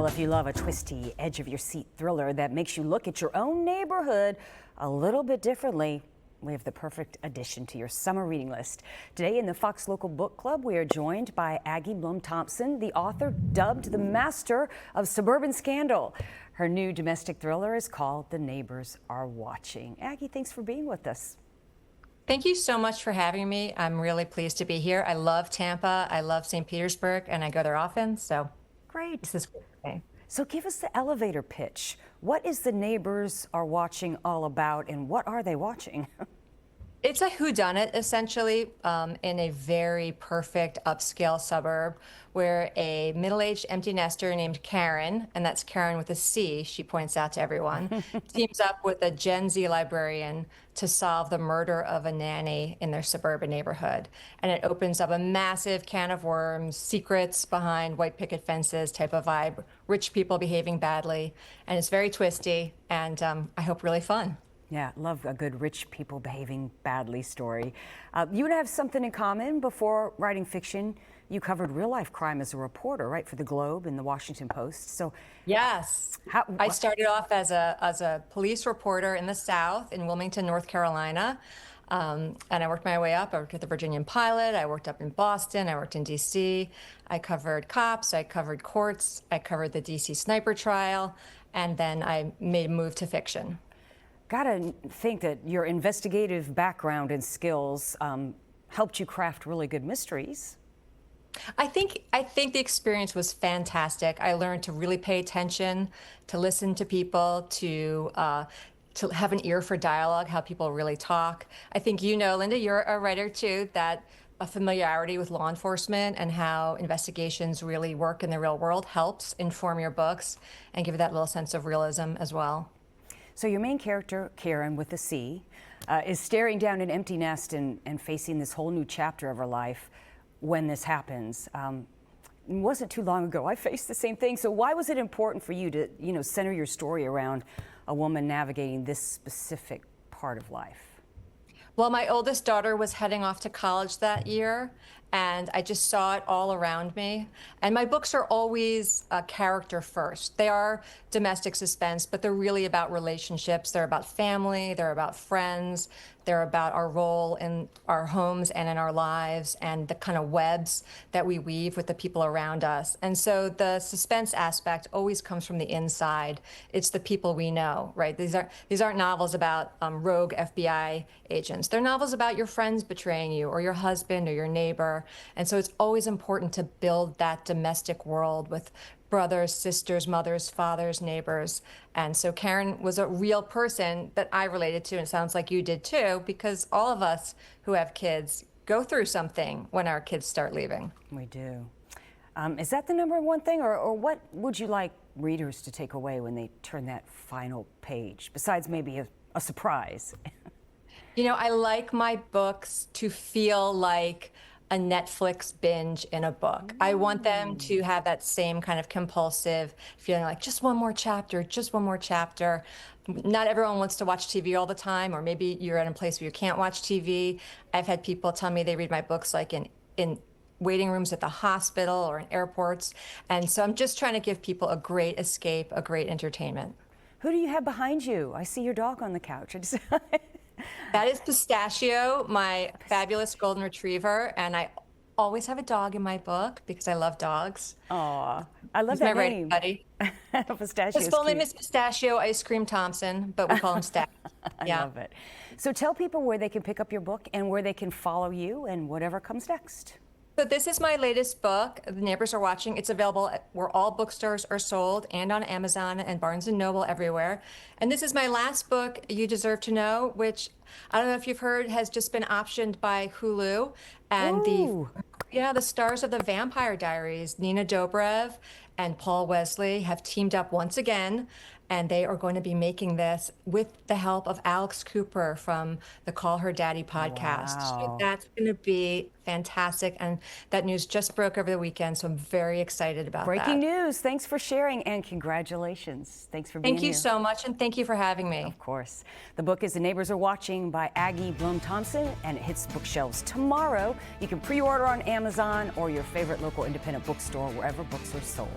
Well, if you love a twisty, edge-of-your-seat thriller that makes you look at your own neighborhood a little bit differently, we have the perfect addition to your summer reading list. Today in the Fox Local Book Club, we are joined by Aggie Blum Thompson, the author dubbed the master of suburban scandal. Her new domestic thriller is called The Neighbors Are Watching. Aggie, thanks for being with us. Thank you so much for having me. I'm really pleased to be here. I love Tampa. I love St. Petersburg, and I go there often, so Great. this is great for me. So give us the elevator pitch. What is The Neighbors Are Watching all about, and what are they watching? It's a whodunit, essentially, in a very perfect upscale suburb where a middle-aged empty nester named Karen, and that's Karen with a C, she points out to everyone, teams up with a Gen Z librarian to solve the murder of a nanny in their suburban neighborhood. And it opens up a massive can of worms, secrets behind white picket fences type of vibe, rich people behaving badly, and it's very twisty and I hope really fun. Yeah, love a good rich people behaving badly story. You would have something in common. Before writing fiction, you covered real life crime as a reporter, right, for the Globe and the Washington Post. So yes, I started off as a police reporter in the South in Wilmington, North Carolina. And I worked my way up. I worked at the Virginian Pilot. I worked up in Boston. I worked in D.C. I covered cops. I covered courts. I covered the D.C. sniper trial. And then I made a move to fiction. Gotta think that your investigative background and skills helped you craft really good mysteries. I think the experience was fantastic. I learned to really pay attention, to listen to people, to have an ear for dialogue, how people really talk. I think you know, Linda, you're a writer too, that a familiarity with law enforcement and how investigations really work in the real world helps inform your books and give that little sense of realism as well. So your main character, Karen with a C, is staring down an empty nest and facing this whole new chapter of her life when this happens. It wasn't too long ago I faced the same thing. So why was it important for you to, center your story around a woman navigating this specific part of life? Well, my oldest daughter was heading off to college that year, and I just saw it all around me. And my books are always character first. They are domestic suspense, but they're really about relationships. They're about family, they're about friends, they're about our role in our homes and in our lives and the kind of webs that we weave with the people around us. And so the suspense aspect always comes from the inside. It's the people we know, right? These aren't novels about rogue FBI agents. They're novels about your friends betraying you or your husband or your neighbor. And so it's always important to build that domestic world with brothers, sisters, mothers, fathers, neighbors. And so Karen was a real person that I related to, and it sounds like you did too, because all of us who have kids go through something when our kids start leaving. We do. Is that the number one thing, or what would you like readers to take away when they turn that final page, besides maybe a surprise? I like my books to feel like a Netflix binge in a book. I want them to have that same kind of compulsive feeling like just one more chapter, just one more chapter. Not everyone wants to watch TV all the time, or maybe you're in a place where you can't watch TV. I've had people tell me they read my books like in waiting rooms at the hospital or in airports. And so I'm just trying to give people a great escape, a great entertainment. Who do you have behind you? I see your dog on the couch. That is Pistachio, my fabulous golden retriever, and I always have a dog in my book because I love dogs. Aw, I love He's that my name. buddy. Pistachio. His full name is Pistachio Ice Cream Thompson, but we call him Stash. I love it. So tell people where they can pick up your book and where they can follow you and whatever comes next. So this is my latest book, The Neighbors Are Watching. It's available where all bookstores are sold and on Amazon and Barnes & Noble everywhere. And this is my last book, You Deserve to Know, which I don't know if you've heard has just been optioned by Hulu. And the stars of the Vampire Diaries, Nina Dobrev and Paul Wesley, have teamed up once again. And they are going to be making this with the help of Alex Cooper from the Call Her Daddy podcast. Wow. So that's going to be fantastic. And that news just broke over the weekend, so I'm very excited about that. Breaking news. Thanks for sharing and congratulations. Thanks for being here. Thank you so much, and thank you for having me. Of course. The book is The Neighbors Are Watching by Aggie Blum Thompson, and it hits bookshelves tomorrow. You can pre-order on Amazon or your favorite local independent bookstore, wherever books are sold.